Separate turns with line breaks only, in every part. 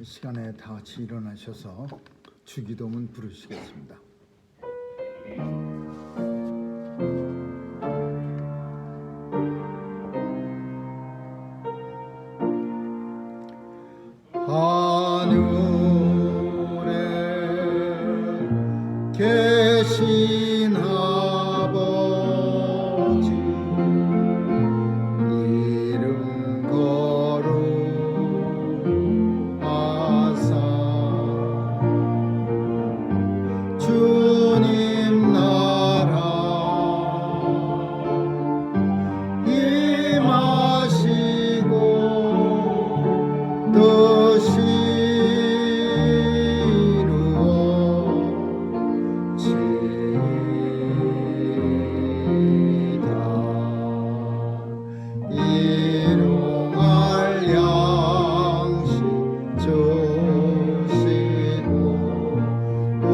이 시간에 다 같이 일어나셔서 주기도문 부르시겠습니다. 하늘에 계신 아버지, 이름 거룩하사 주님 나라 임하시고 뜻이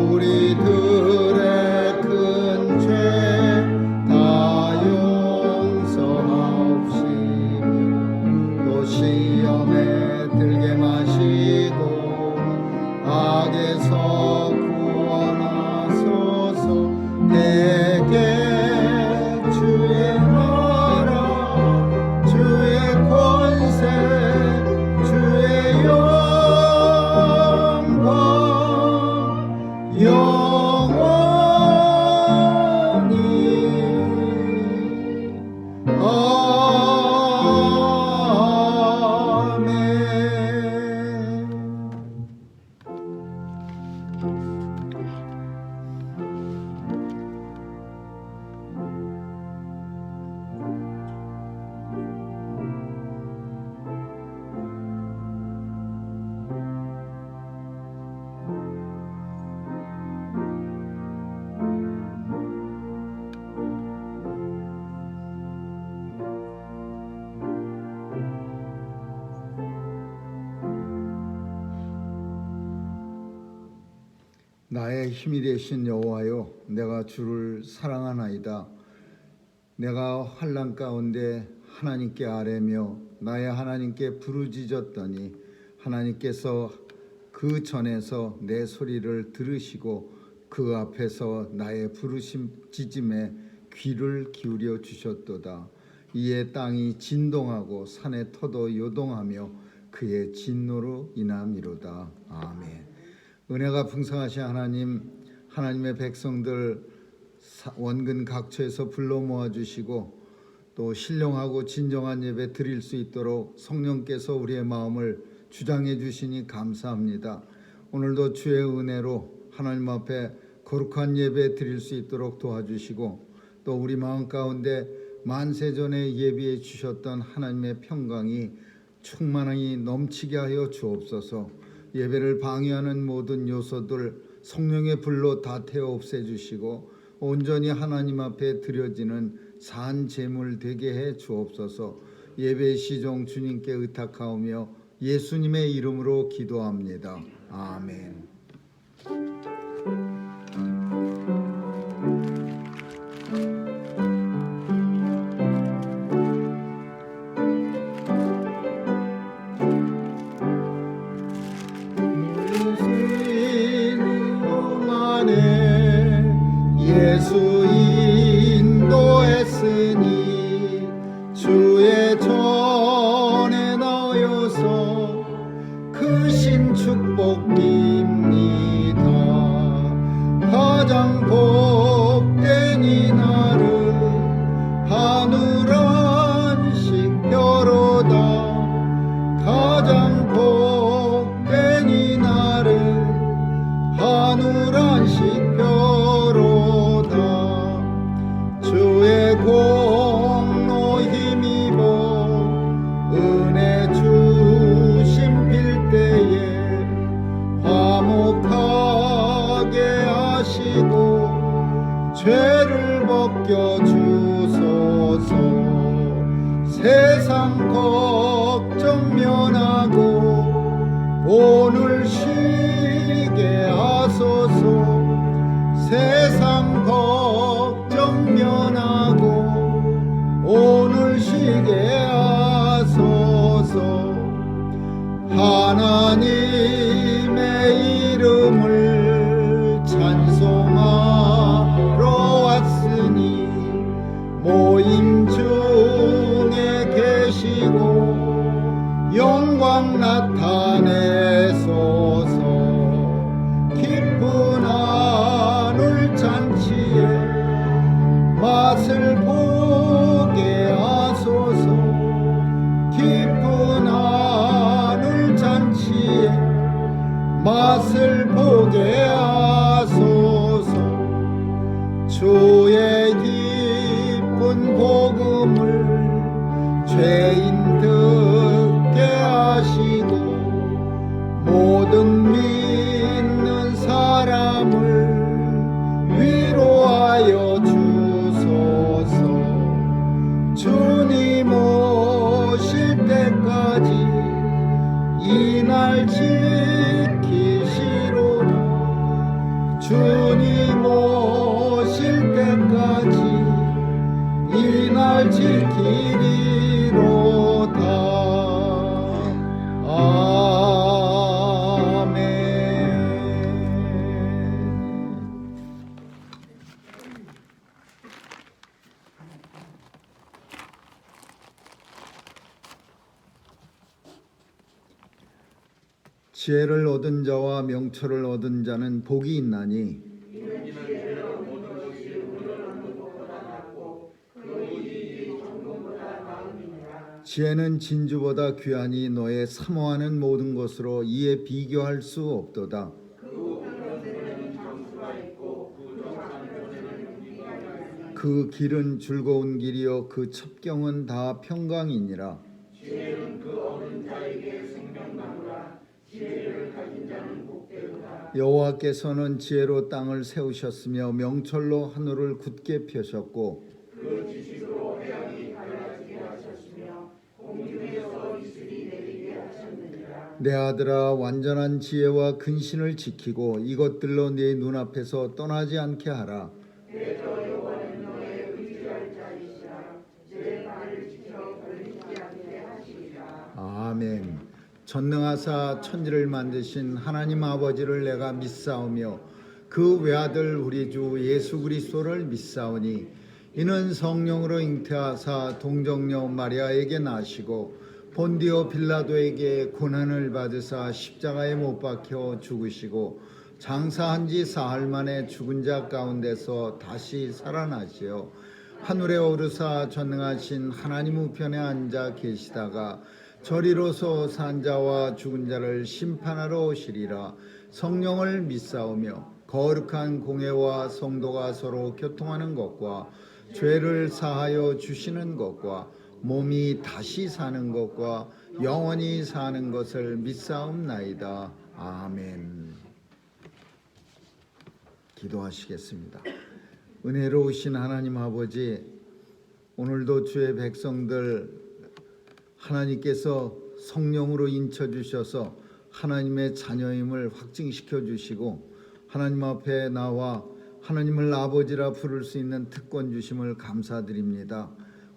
우리들의 큰 죄 다 용서하옵시며 또 시험에 들게 마시고 악에서 구원하소서. 대개 주의 나라 주의 권세 주의 영광 영원히 아멘. 나의 힘이 되신 여호와여, 내가 주를 사랑하나이다. 내가 환난 가운데 하나님께 아뢰며 나의 하나님께 부르짖었더니 하나님께서 그 전에서 내 소리를 들으시고 그 앞에서 나의 부르짖음에 귀를 기울여 주셨도다. 이에 땅이 진동하고 산의 터도 요동하며 그의 진노로 인함이로다. 아멘. 은혜가 풍성하신 하나님, 하나님의 백성들 원근 각처에서 불러 모아주시고 또 신령하고 진정한 예배 드릴 수 있도록 성령께서 우리의 마음을 주장해 주시니 감사합니다. 오늘도 주의 은혜로 하나님 앞에 거룩한 예배 드릴 수 있도록 도와주시고 또 우리 마음 가운데 만세전에 예비해 주셨던 하나님의 평강이 충만히 넘치게 하여 주옵소서. 예배를 방해하는 모든 요소들 성령의 불로 다 태워 없애주시고 온전히 하나님 앞에 드려지는 산 제물 되게 해 주옵소서. 예배의 시종 주님께 의탁하오며 예수님의 이름으로 기도합니다. 아멘. 예수 인도했으니 주의 전에 나여서 크신 축복입니다. 가장 복된 이날은 하늘한 식별로다. 가장 복된 이날은 하늘한 식별로다. 주의 공로 힘입어 은혜 주심 빌 때에 화목하게 하시고 죄를 벗겨 주소서. 세상 걱정 면하고 오늘 쉬게 하소서. 세상 걱정 면하고 오늘 쉬게 하소서. 하나님 맛을 보게 하소서. 주의 기쁜 복음을 죄인 듣게 하시고 모든 믿는 사람을 위로하여 주소서. 주님 오실 때까지 이 날 지키시로다. 주님 오실 때까지 이 날 지키리로다. 아멘. 지혜를 얻은 자와 명철을 얻은 자는 복이 있나니 지혜는 진주보다 귀하니 너의 사모하는 모든 것으로 이에 비교할 수 없도다. 그 길은 즐거운 길이요 그 첩경은 다 평강이니라. 지혜는 그 얻은 자에게 생명나무라. 지혜를 가진 자는 복되도다. 여호와께서는 지혜로 땅을 세우셨으며 명철로 하늘을 굳게 펴셨고 그 지식으로 해양이 갈라지게 하셨으며 공중에서 이슬이 내리게 하셨느니라. 내 아들아 완전한 지혜와 근신을 지키고 이것들로 네 눈앞에서 떠나지 않게 하라. 내 저 여호와는 너의 의지할 자이시라. 제 발을 지켜 걸리지 않게 하시리라. 아멘. 전능하사 천지를 만드신 하나님 아버지를 내가 믿사오며 그 외아들 우리 주 예수 그리스도를 믿사오니 이는 성령으로 잉태하사 동정녀 마리아에게 나시고 본디오 빌라도에게 고난을 받으사 십자가에 못 박혀 죽으시고 장사한 지 사흘 만에 죽은 자 가운데서 다시 살아나시어 하늘에 오르사 전능하신 하나님 우편에 앉아 계시다가 저리로서 산 자와 죽은 자를 심판하러 오시리라. 성령을 믿사오며 거룩한 공회와 성도가 서로 교통하는 것과 죄를 사하여 주시는 것과 몸이 다시 사는 것과 영원히 사는 것을 믿사옵나이다. 아멘. 기도하시겠습니다. 은혜로우신 하나님 아버지, 오늘도 주의 백성들 하나님께서 성령으로 인쳐 주셔서 하나님의 자녀임을 확증시켜 주시고 하나님 앞에 나와 하나님을 아버지라 부를 수 있는 특권 주심을 감사드립니다.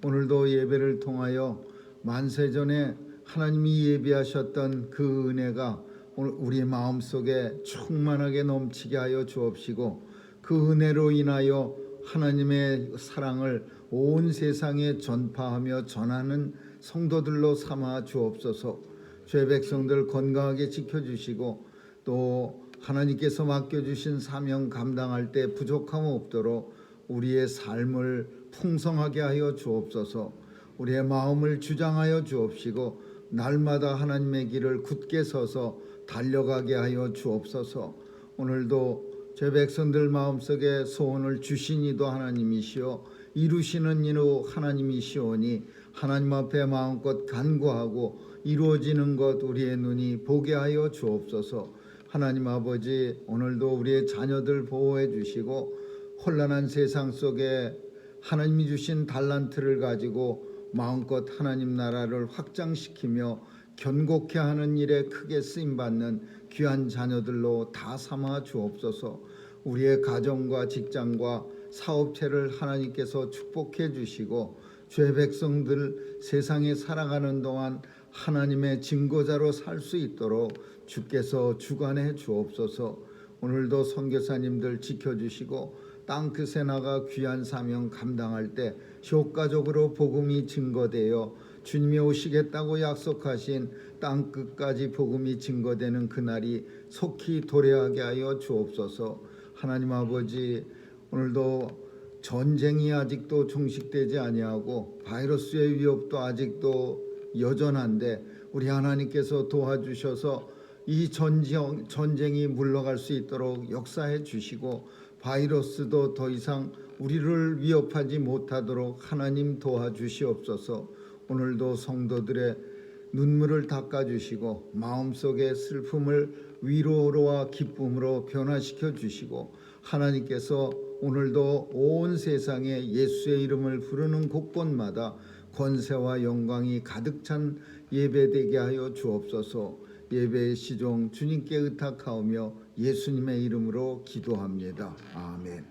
오늘도 예배를 통하여 만세전에 하나님이 예비하셨던 그 은혜가 오늘 우리 마음속에 충만하게 넘치게 하여 주옵시고 그 은혜로 인하여 하나님의 사랑을 온 세상에 전파하며 전하는 성도들로 삼아 주옵소서. 죄 백성들 건강하게 지켜주시고 또 하나님께서 맡겨주신 사명 감당할 때 부족함 없도록 우리의 삶을 풍성하게 하여 주옵소서. 우리의 마음을 주장하여 주옵시고 날마다 하나님의 길을 굳게 서서 달려가게 하여 주옵소서. 오늘도 죄 백성들 마음속에 소원을 주신 이도 하나님이시오 이루시는 이도 하나님이시오니 하나님 앞에 마음껏 간구하고 이루어지는 것 우리의 눈이 보게 하여 주옵소서. 하나님 아버지, 오늘도 우리의 자녀들 보호해 주시고 혼란한 세상 속에 하나님이 주신 달란트를 가지고 마음껏 하나님 나라를 확장시키며 견고케 하는 일에 크게 쓰임받는 귀한 자녀들로 다 삼아 주옵소서. 우리의 가정과 직장과 사업체를 하나님께서 축복해 주시고 죄 백성들 세상에 살아가는 동안 하나님의 증거자로 살 수 있도록 주께서 주관해 주옵소서. 오늘도 선교사님들 지켜주시고 땅끝에 나가 귀한 사명 감당할 때 효과적으로 복음이 증거되어 주님이 오시겠다고 약속하신 땅끝까지 복음이 증거되는 그날이 속히 도래하게 하여 주옵소서. 하나님 아버지, 오늘도 전쟁이 아직도 종식되지 아니하고 바이러스의 위협도 아직도 여전한데 우리 하나님께서 도와주셔서 이 전쟁이 물러갈 수 있도록 역사해 주시고 바이러스도 더 이상 우리를 위협하지 못하도록 하나님 도와주시옵소서. 오늘도 성도들의 눈물을 닦아주시고 마음속의 슬픔을 위로와 기쁨으로 변화시켜 주시고 하나님께서 오늘도 온 세상에 예수의 이름을 부르는 곳곳마다 권세와 영광이 가득 찬 예배되게 하여 주옵소서. 예배의 시종 주님께 의탁하오며 예수님의 이름으로 기도합니다. 아멘.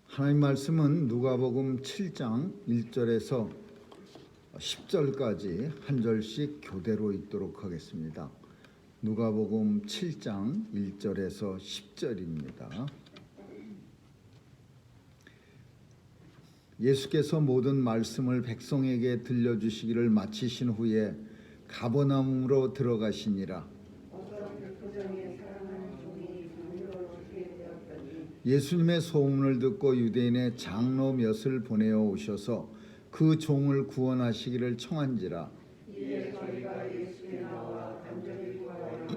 하나님 말씀은 누가복음 7장 1절에서 10절까지 한 절씩 교대로 읽도록 하겠습니다. 누가복음 7장 1절에서 10절입니다. 예수께서 모든 말씀을 백성에게 들려주시기를 마치신 후에 가버나움으로 들어가시니라. 예수님의 소문을 듣고 유대인의 장로 몇을 보내어 오셔서 그 종을 구원하시기를 청한지라. 이에 저희가 예수께 나와 간절히 구하여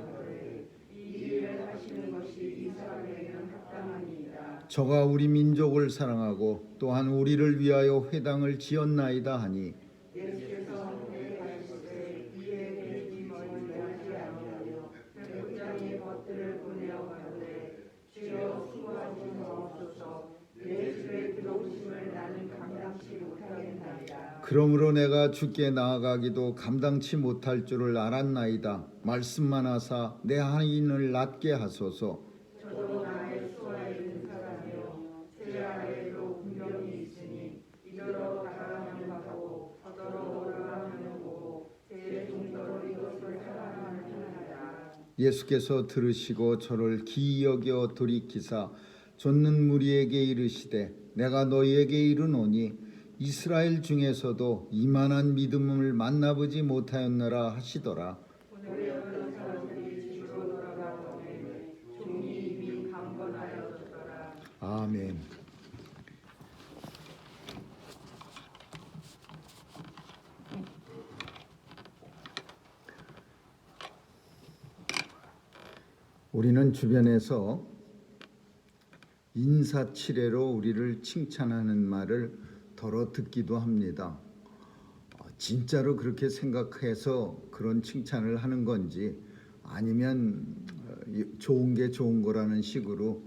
이 일을 하시는 것이 이스라엘에게는 합당하니이다. 저가 우리 민족을 사랑하고 또한 우리를 위하여 회당을 지었나이다 하니 예수께서 그에게 가시되 이에 계집이 멀지 아니하며 백부장의 벗들을 보내어 가되 주여 수고하지 마옵소서. 내 집에 들어오심을 나는 감당치 못하겠나이다. 그러므로 내가 주께 나아가기도 감당치 못할 줄을 알았나이다. 말씀만 하사 내 하인을 낫게 하소서. 저도 나의 수하에 있는 사람이요 제 아래에도 군병이 있으니 이더러 가라하면 가고 저더러 오라하면 오고 제 종더러 이것을 하라하면 하나이다. 예수께서 들으시고 저를 기이 여겨 돌이키사 좇는 무리에게 이르시되 내가 너희에게 이르노니 이스라엘 중에서도 이만한 믿음을 만나보지 못하였느라 하시더라. 아멘. 우리는 주변에서 인사치레로 우리를 칭찬하는 말을 더러 듣기도 합니다. 진짜로 그렇게 생각해서 그런 칭찬을 하는 건지 아니면 좋은 게 좋은 거라는 식으로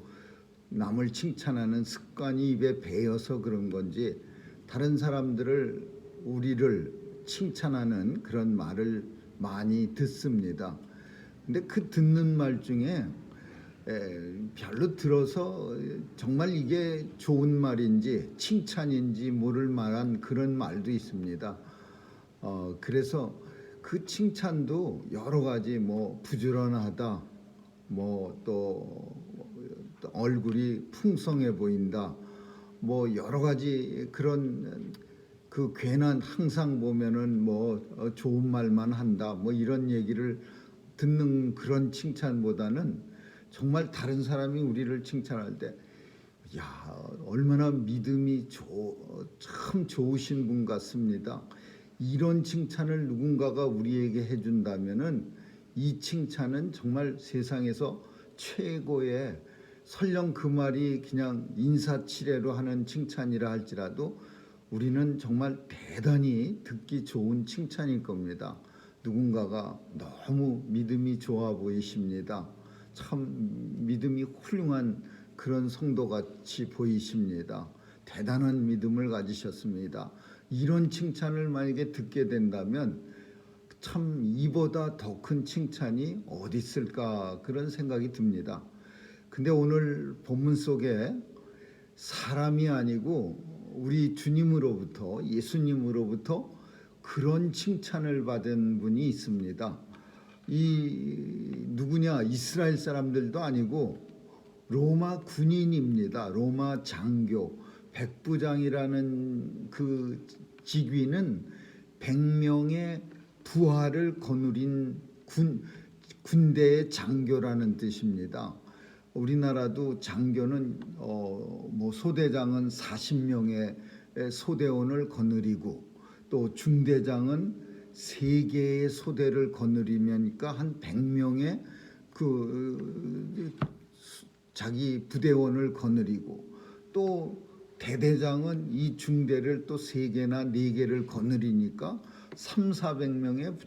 남을 칭찬하는 습관이 입에 배어서 그런 건지 다른 사람들을 우리를 칭찬하는 그런 말을 많이 듣습니다. 근데 그 듣는 말 중에 별로 들어서 정말 이게 좋은 말인지 칭찬인지 모를 만한 그런 말도 있습니다. 그래서 그 칭찬도 여러 가지 뭐 부지런하다, 뭐 또 얼굴이 풍성해 보인다, 뭐 여러 가지 그런 그 괜한 항상 보면은 뭐 좋은 말만 한다, 뭐 이런 얘기를 듣는 그런 칭찬보다는 정말 다른 사람이 우리를 칭찬할 때 야, 얼마나 믿음이 참 좋으신 분 같습니다. 이런 칭찬을 누군가가 우리에게 해준다면은 이 칭찬은 정말 세상에서 최고의, 설령 그 말이 그냥 인사치레로 하는 칭찬이라 할지라도 우리는 정말 대단히 듣기 좋은 칭찬일 겁니다. 누군가가 너무 믿음이 좋아 보이십니다. 참 믿음이 훌륭한 그런 성도같이 보이십니다. 대단한 믿음을 가지셨습니다. 이런 칭찬을 만약에 듣게 된다면 참 이보다 더 큰 칭찬이 어디 있을까 그런 생각이 듭니다. 근데 오늘 본문 속에 사람이 아니고 우리 주님으로부터, 예수님으로부터 그런 칭찬을 받은 분이 있습니다. 이 누구냐? 이스라엘 사람들도 아니고 로마 군인입니다. 로마 장교, 백부장이라는 그 직위는 100명의 부하를 거느린 군대의 장교라는 뜻입니다. 우리나라도 장교는 뭐 소대장은 40명의 소대원을 거느리고 또 중대장은 3개의 소대를 거느리면니까 한 100명의 그 자기 부대원을 거느리고 또 대대장은 이 중대를 또 3개나 4개를 거느리니까 300~400명의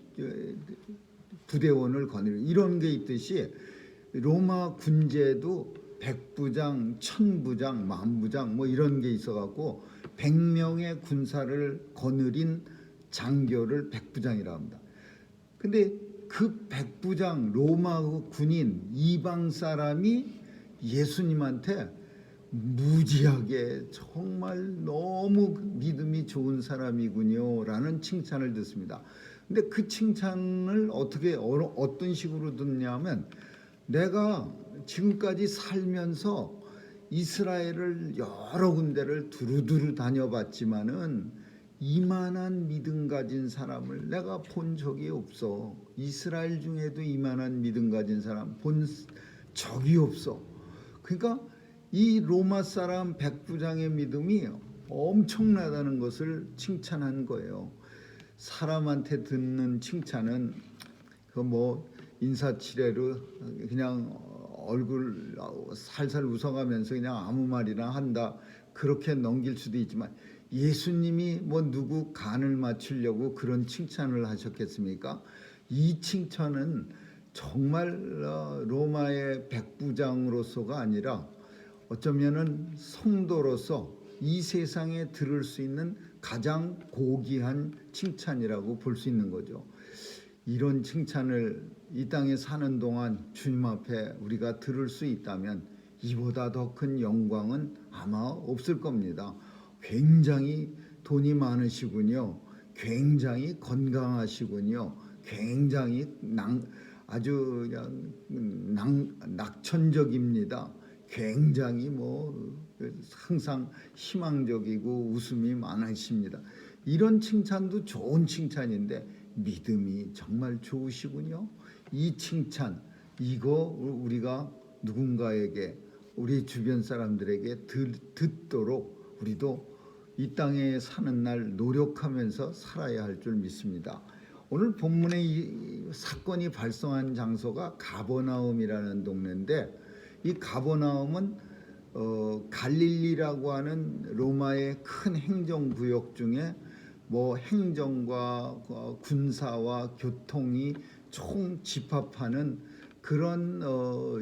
부대원을 거느리고 이런 게 있듯이 로마 군제도 백부장, 천부장, 만부장 뭐 이런 게 있어갖고 100명의 군사를 거느린 장교를 백부장이라고 합니다. 근데 그 백부장 로마 군인 이방 사람이 예수님한테 무지하게 정말 너무 믿음이 좋은 사람이군요 라는 칭찬을 듣습니다. 근데 그 칭찬을 어떤 식으로 듣냐면 내가 지금까지 살면서 이스라엘을 여러 군데를 두루두루 다녀봤지만은 이만한 믿음 가진 사람을 내가 본 적이 없어. 이스라엘 중에도 이만한 믿음 가진 사람 본 적이 없어. 그러니까 이 로마 사람 백부장의 믿음이 엄청나다는 것을 칭찬한 거예요. 사람한테 듣는 칭찬은 그 뭐 인사치레로 그냥 얼굴 살살 웃어가면서 그냥 아무 말이나 한다 그렇게 넘길 수도 있지만 예수님이 뭐 누구 간을 맞추려고 그런 칭찬을 하셨겠습니까? 이 칭찬은 정말 로마의 백부장으로서가 아니라 어쩌면은 성도로서 이 세상에 들을 수 있는 가장 고귀한 칭찬이라고 볼 수 있는 거죠. 이런 칭찬을 이 땅에 사는 동안 주님 앞에 우리가 들을 수 있다면 이보다 더 큰 영광은 아마 없을 겁니다. 굉장히 돈이 많으시군요. 굉장히 건강하시군요. 굉장히 아주 낙천적입니다. 굉장히 뭐 항상 희망적이고 웃음이 많으십니다. 이런 칭찬도 좋은 칭찬인데 믿음이 정말 좋으시군요. 이 칭찬 이거 우리가 누군가에게 우리 주변 사람들에게 듣도록 우리도 이 땅에 사는 날 노력하면서 살아야 할 줄 믿습니다. 오늘 본문의 이 사건이 발생한 장소가 가버나움이라는 동네인데 이 가버나움은 갈릴리라고 하는 로마의 큰 행정구역 중에 뭐 행정과 군사와 교통이 총 집합하는 그런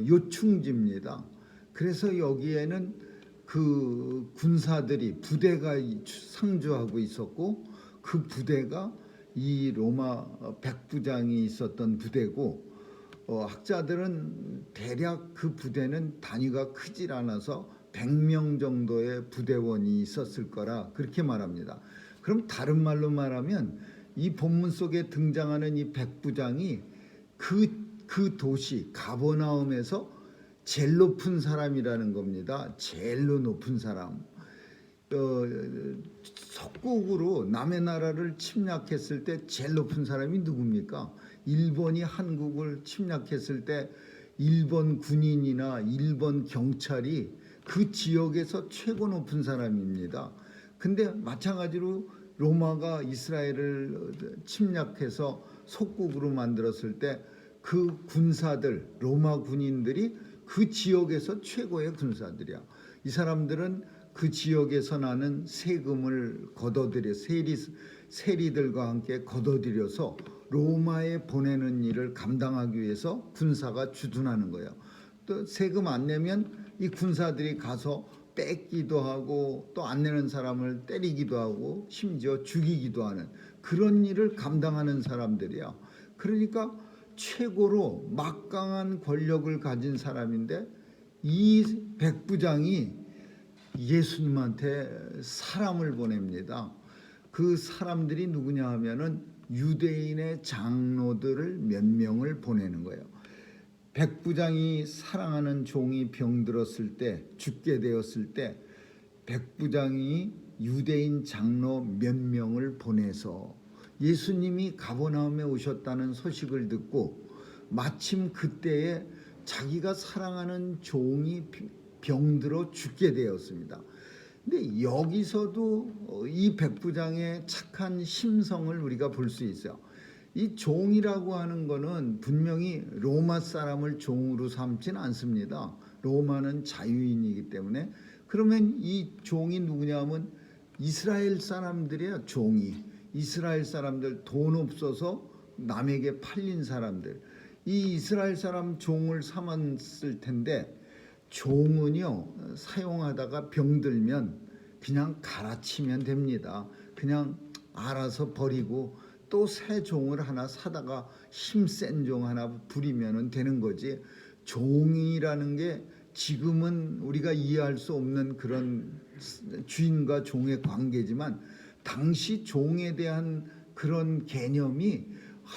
요충지입니다. 그래서 여기에는 그 군사들이 부대가 상주하고 있었고 그 부대가 이 로마 백부장이 있었던 부대고 학자들은 대략 그 부대는 단위가 크질 않아서 100명 정도의 부대원이 있었을 거라 그렇게 말합니다. 그럼 다른 말로 말하면 이 본문 속에 등장하는 이 백부장이 그 도시 가버나움에서 제일 높은 사람이라는 겁니다. 제일 높은 사람. 속국으로 남의 나라를 침략했을 때 제일 높은 사람이 누굽니까? 일본이 한국을 침략했을 때 일본 군인이나 일본 경찰이 그 지역에서 최고 높은 사람입니다. 근데 마찬가지로 로마가 이스라엘을 침략해서 속국으로 만들었을 때 그 군사들, 로마 군인들이 그 지역에서 최고의 군사들이야. 이 사람들은 그 지역에서 나는 세금을 걷어들여 세리들과 함께 걷어들여서 로마에 보내는 일을 감당하기 위해서 군사가 주둔하는 거예요. 또 세금 안 내면 이 군사들이 가서 뺏기도 하고 또 안 내는 사람을 때리기도 하고 심지어 죽이기도 하는 그런 일을 감당하는 사람들이야. 그러니까 최고로 막강한 권력을 가진 사람인데 이 백부장이 예수님한테 사람을 보냅니다. 그 사람들이 누구냐 하면은 유대인의 장로들을 몇 명을 보내는 거예요. 백부장이 사랑하는 종이 병들었을 때, 죽게 되었을 때 백부장이 유대인 장로 몇 명을 보내서 예수님이 가버나움에 오셨다는 소식을 듣고 마침 그때에 자기가 사랑하는 종이 병들어 죽게 되었습니다. 근데 여기서도 이 백부장의 착한 심성을 우리가 볼 수 있어요. 이 종이라고 하는 거는 분명히 로마 사람을 종으로 삼지는 않습니다. 로마는 자유인이기 때문에. 그러면 이 종이 누구냐면 이스라엘 사람들이야. 종이 이스라엘 사람들, 돈 없어서 남에게 팔린 사람들, 이 이스라엘 사람 종을 삼았을 텐데, 종은요 사용하다가 병들면 그냥 갈아치면 됩니다. 그냥 알아서 버리고 또 새 종을 하나 사다가 힘센 종 하나 부리면 되는 거지. 종이라는 게 지금은 우리가 이해할 수 없는 그런 주인과 종의 관계지만, 당시 종에 대한 그런 개념이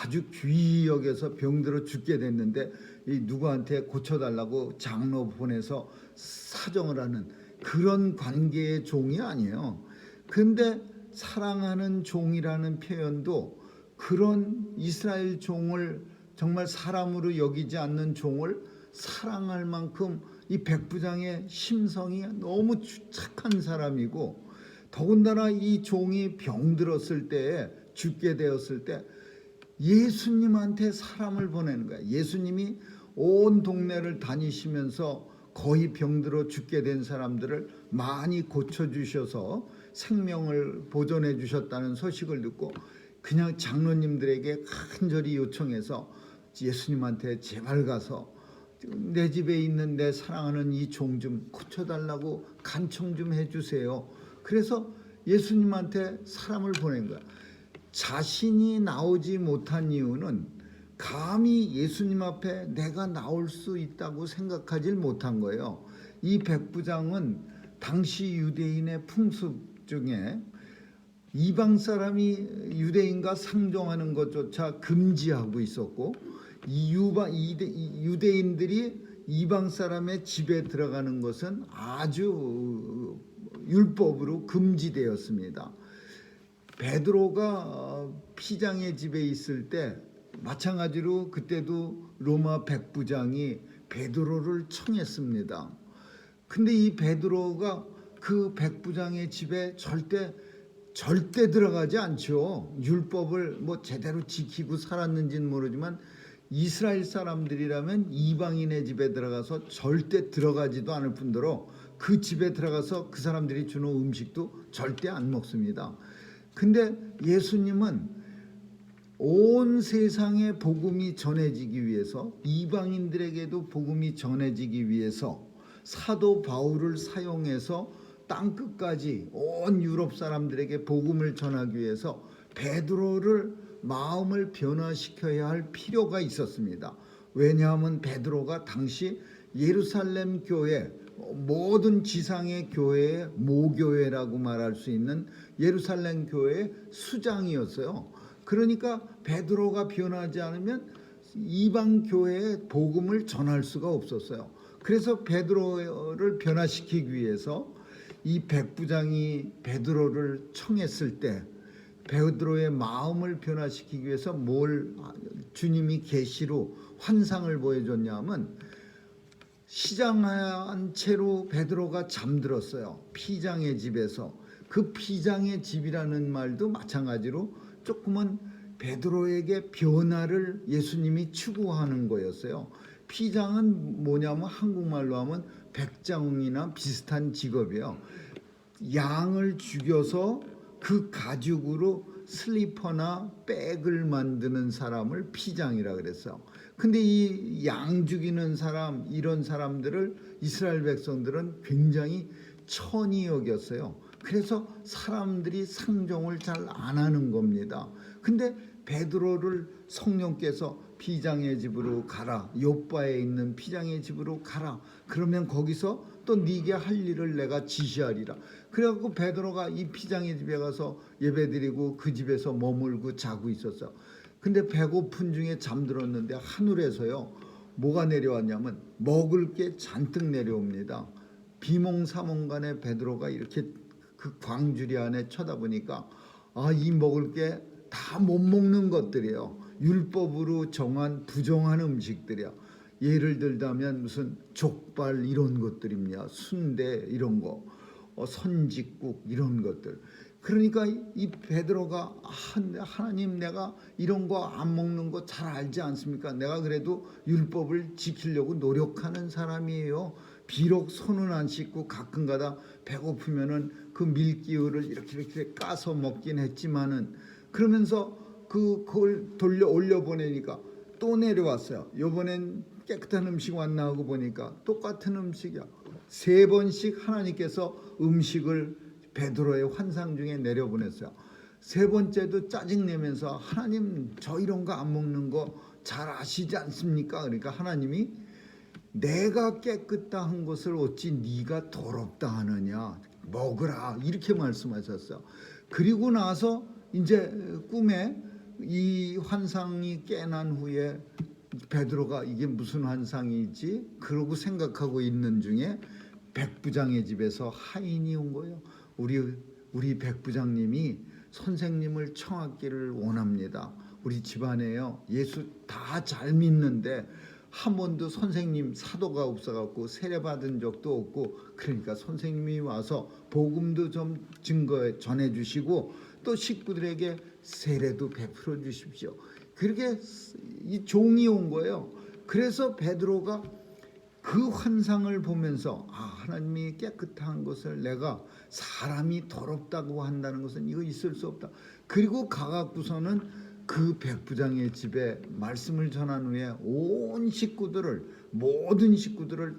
아주 귀히 여겨서 병들어 죽게 됐는데 이 누구한테 고쳐달라고 장로 보내서 사정을 하는 그런 관계의 종이 아니에요. 근데 사랑하는 종이라는 표현도 그런 이스라엘 종을, 정말 사람으로 여기지 않는 종을 사랑할 만큼 이 백부장의 심성이 너무 착한 사람이고, 더군다나 이 종이 병들었을 때에, 죽게 되었을 때 예수님한테 사람을 보내는 거야. 예수님이 온 동네를 다니시면서 거의 병들어 죽게 된 사람들을 많이 고쳐주셔서 생명을 보존해 주셨다는 소식을 듣고 그냥 장로님들에게 간절히 요청해서 예수님한테 제발 가서 내 집에 있는 내 사랑하는 이 종 좀 고쳐달라고 간청 좀 해주세요. 그래서 예수님한테 사람을 보낸 거야. 자신이 나오지 못한 이유는 감히 예수님 앞에 내가 나올 수 있다고 생각하지 못한 거예요. 이 백부장은 당시 유대인의 풍습 중에 이방 사람이 유대인과 상종하는 것조차 금지하고 있었고, 유대인들이 이방 사람의 집에 들어가는 것은 아주 율법으로 금지되었습니다. 베드로가 피장의 집에 있을 때 마찬가지로 그때도 로마 백부장이 베드로를 청했습니다. 근데 이 베드로가 그 백부장의 집에 절대 들어가지 않죠. 율법을 뭐 제대로 지키고 살았는지는 모르지만 이스라엘 사람들이라면 이방인의 집에 들어가서 절대 들어가지도 않을 뿐더러 그 집에 들어가서 그 사람들이 주는 음식도 절대 안 먹습니다. 근데 예수님은 온 세상에 복음이 전해지기 위해서, 이방인들에게도 복음이 전해지기 위해서 사도 바울을 사용해서 땅끝까지 온 유럽 사람들에게 복음을 전하기 위해서 베드로를 마음을 변화시켜야 할 필요가 있었습니다. 왜냐하면 베드로가 당시 예루살렘 교회, 모든 지상의 교회의 모교회라고 말할 수 있는 예루살렘 교회의 수장이었어요. 그러니까 베드로가 변하지 않으면 이방 교회에 복음을 전할 수가 없었어요. 그래서 베드로를 변화시키기 위해서 이 백부장이 베드로를 청했을 때 베드로의 마음을 변화시키기 위해서 뭘 주님이 계시로 환상을 보여줬냐면, 시장한 채로 베드로가 잠들었어요. 피장의 집에서. 그 피장의 집이라는 말도 마찬가지로 조금은 베드로에게 변화를 예수님이 추구하는 거였어요. 피장은 뭐냐면 한국말로 하면 백장이나 비슷한 직업이에요. 양을 죽여서 그 가죽으로 슬리퍼나 백을 만드는 사람을 피장이라 그랬어요. 근데 이 양 죽이는 사람, 이런 사람들을 이스라엘 백성들은 굉장히 천히 여겼어요. 그래서 사람들이 상종을 잘 안 하는 겁니다. 근데 베드로를 성령께서 피장의 집으로 가라, 요바에 있는 피장의 집으로 가라, 그러면 거기서 또 네게 할 일을 내가 지시하리라. 그래갖고 베드로가 이 피장의 집에 가서 예배드리고 그 집에서 머물고 자고 있었어요. 근데 배고픈 중에 잠들었는데 하늘에서요 뭐가 내려왔냐면 먹을 게 잔뜩 내려옵니다. 비몽사몽간에 베드로가 이렇게 그 광주리 안에 쳐다보니까 이 먹을 게 다 못 먹는 것들이에요. 율법으로 정한 부정한 음식들이야. 예를 들자면 무슨 족발 이런 것들입니다. 순대 이런 거, 선짓국 이런 것들. 그러니까 이 베드로가 하나님, 내가 이런 거 안 먹는 거 잘 알지 않습니까? 내가 그래도 율법을 지키려고 노력하는 사람이에요. 비록 손은 안 씻고 가끔가다 배고프면은 그 밀기울을 이렇게 까서 먹긴 했지만은, 그러면서 그걸 올려보내니까 또 내려왔어요. 요번엔 깨끗한 음식 왔나 하고 보니까 똑같은 음식이야. 3번씩 하나님께서 음식을 베드로의 환상 중에 내려보냈어요. 3번째도 짜증내면서 하나님, 저 이런 거 안 먹는 거 잘 아시지 않습니까? 그러니까 하나님이 내가 깨끗다 한 것을 어찌 네가 더럽다 하느냐, 먹으라, 이렇게 말씀하셨어요. 그리고 나서 이제 꿈에 이 환상이 깨난 후에 베드로가 이게 무슨 환상이지? 그러고 생각하고 있는 중에 백부장의 집에서 하인이 온 거예요. 우리 백부장님이 선생님을 청하기를 원합니다. 우리 집안에요, 예수 다 잘 믿는데 한 번도 선생님 사도가 없어갖고 세례 받은 적도 없고, 그러니까 선생님이 와서 복음도 좀 증거에 전해주시고 또 식구들에게 세례도 베풀어 주십시오. 그렇게 이 종이 온 거예요. 그래서 베드로가 그 환상을 보면서 하나님이 깨끗한 것을 내가 사람이 더럽다고 한다는 것은 이거 있을 수 없다. 그리고 가갖고서는 그 백부장의 집에 말씀을 전한 후에 모든 식구들을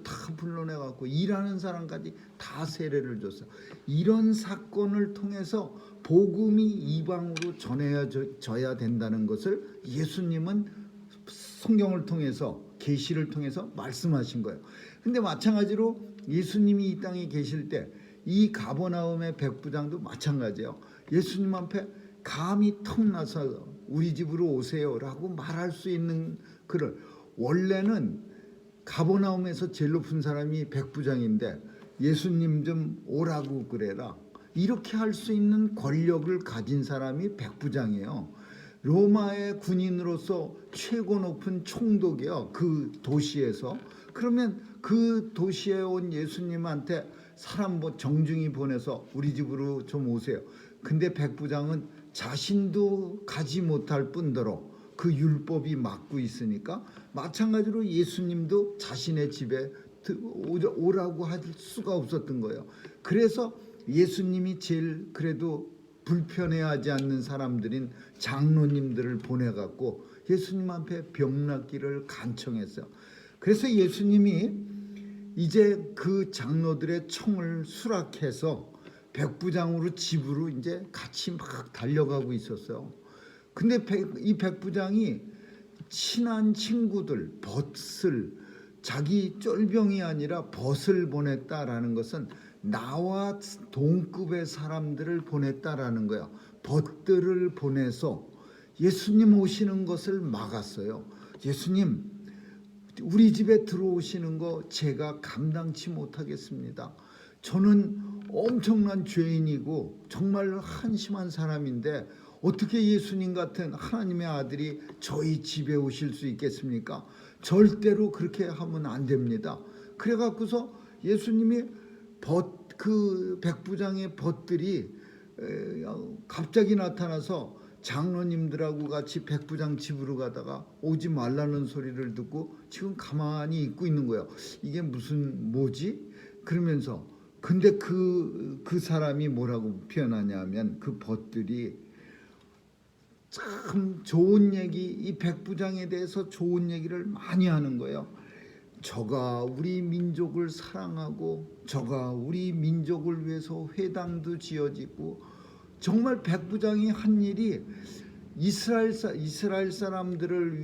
다 불러내갖고 일하는 사람까지 다 세례를 줬어요. 이런 사건을 통해서 복음이 이방으로 전해져야 된다는 것을 예수님은 성경을 통해서, 계시를 통해서 말씀하신 거예요. 근데 마찬가지로 예수님이 이 땅에 계실 때 이 가버나움의 백부장도 마찬가지예요. 예수님 앞에 감히 턱나서 우리 집으로 오세요라고 말할 수 있는 그를, 원래는 가버나움에서 제일 높은 사람이 백부장인데 예수님 좀 오라고 그래라, 이렇게 할 수 있는 권력을 가진 사람이 백부장이에요. 로마의 군인으로서 최고 높은 총독이요, 그 도시에서. 그러면 그 도시에 온 예수님한테 사람 정중히 보내서 우리 집으로 좀 오세요. 근데 백부장은 자신도 가지 못할 뿐더러 그 율법이 막고 있으니까 마찬가지로 예수님도 자신의 집에 오라고 할 수가 없었던 거예요. 그래서 예수님이 제일 그래도 불편해하지 않는 사람들인 장로님들을 보내갖고 예수님 앞에 병 낫기를 간청했어요. 그래서 예수님이 이제 그 장로들의 청을 수락해서 백부장으로 집으로 이제 같이 막 달려가고 있었어요. 근데 이 백부장이 친한 친구들, 자기 쫄병이 아니라 벗을 보냈다라는 것은 나와 동급의 사람들을 보냈다라는 거야. 벗들을 보내서 예수님 오시는 것을 막았어요. 예수님, 우리 집에 들어오시는 거 제가 감당치 못하겠습니다. 저는 엄청난 죄인이고 정말 한심한 사람인데 어떻게 예수님 같은 하나님의 아들이 저희 집에 오실 수 있겠습니까? 절대로 그렇게 하면 안 됩니다. 그래갖고서 예수님이 그 백부장의 벗들이 갑자기 나타나서 장로님들하고 같이 백부장 집으로 가다가 오지 말라는 소리를 듣고 지금 가만히 있고 있는 거예요. 이게 뭐지? 그러면서 근데 그 사람이 뭐라고 표현하냐면, 그 벗들이 참 좋은 얘기, 이 백부장에 대해서 좋은 얘기를 많이 하는 거예요. 저가 우리 민족을 사랑하고 저가 우리 민족을 위해서 회당도 지어지고, 정말 백부장이 한 일이 이스라엘 사람들을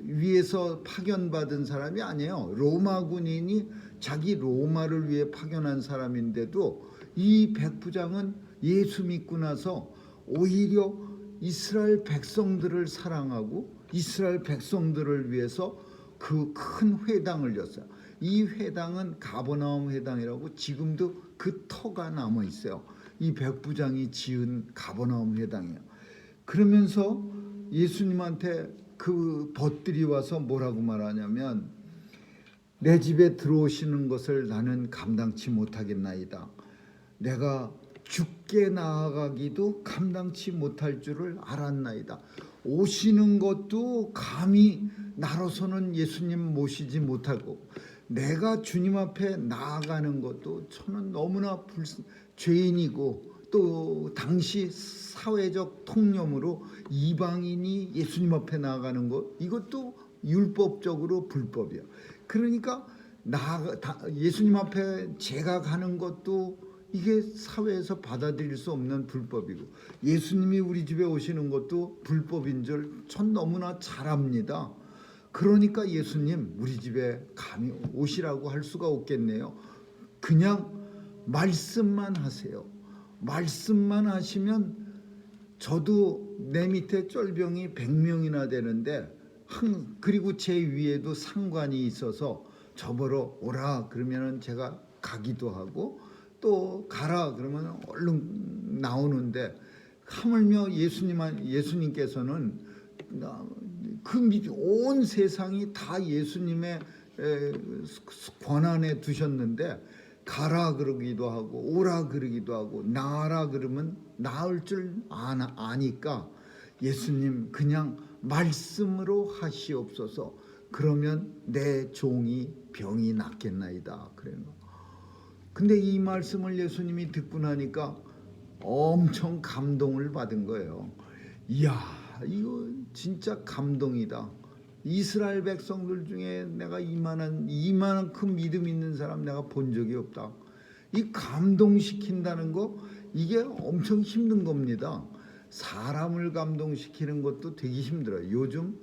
위해서 파견받은 사람이 아니에요. 로마 군인이 자기 로마를 위해 파견한 사람인데도 이 백부장은 예수 믿고 나서 오히려 이스라엘 백성들을 사랑하고 이스라엘 백성들을 위해서 그 큰 회당을 졌어요. 이 회당은 가버나움 회당이라고 지금도 그 터가 남아 있어요. 이 백부장이 지은 가버나움 회당이에요. 그러면서 예수님한테 그 벗들이 와서 뭐라고 말하냐면, 내 집에 들어오시는 것을 나는 감당치 못하겠나이다. 내가 죽게 나아가기도 감당치 못할 줄을 알았나이다. 오시는 것도 감히 나로서는 예수님 모시지 못하고, 내가 주님 앞에 나아가는 것도 저는 너무나 죄인이고, 또 당시 사회적 통념으로 이방인이 예수님 앞에 나아가는 것, 이것도 율법적으로 불법이야. 그러니까 예수님 앞에 제가 가는 것도 이게 사회에서 받아들일 수 없는 불법이고, 예수님이 우리 집에 오시는 것도 불법인 줄 전 너무나 잘 압니다. 그러니까 예수님 우리 집에 감히 오시라고 할 수가 없겠네요. 그냥 말씀만 하세요. 말씀만 하시면 저도 내 밑에 쫄병이 100명이나 되는데, 그리고 제 위에도 상관이 있어서 저보러 오라 그러면 제가 가기도 하고, 또 가라 그러면 얼른 나오는데, 하물며 예수님께서는 온 세상이 다 예수님의 권한에 두셨는데, 가라 그러기도 하고 오라 그러기도 하고 나으라 그러면 나을 줄 아니까 예수님 그냥 말씀으로 하시옵소서. 그러면 내 종이 병이 낫겠나이다 그래요. 근데 이 말씀을 예수님이 듣고 나니까 엄청 감동을 받은 거예요. 이야, 이거 진짜 감동이다. 이스라엘 백성들 중에 내가 이만큼 믿음 있는 사람 내가 본 적이 없다. 이 감동시킨다는 거, 이게 엄청 힘든 겁니다. 사람을 감동시키는 것도 되게 힘들어요. 요즘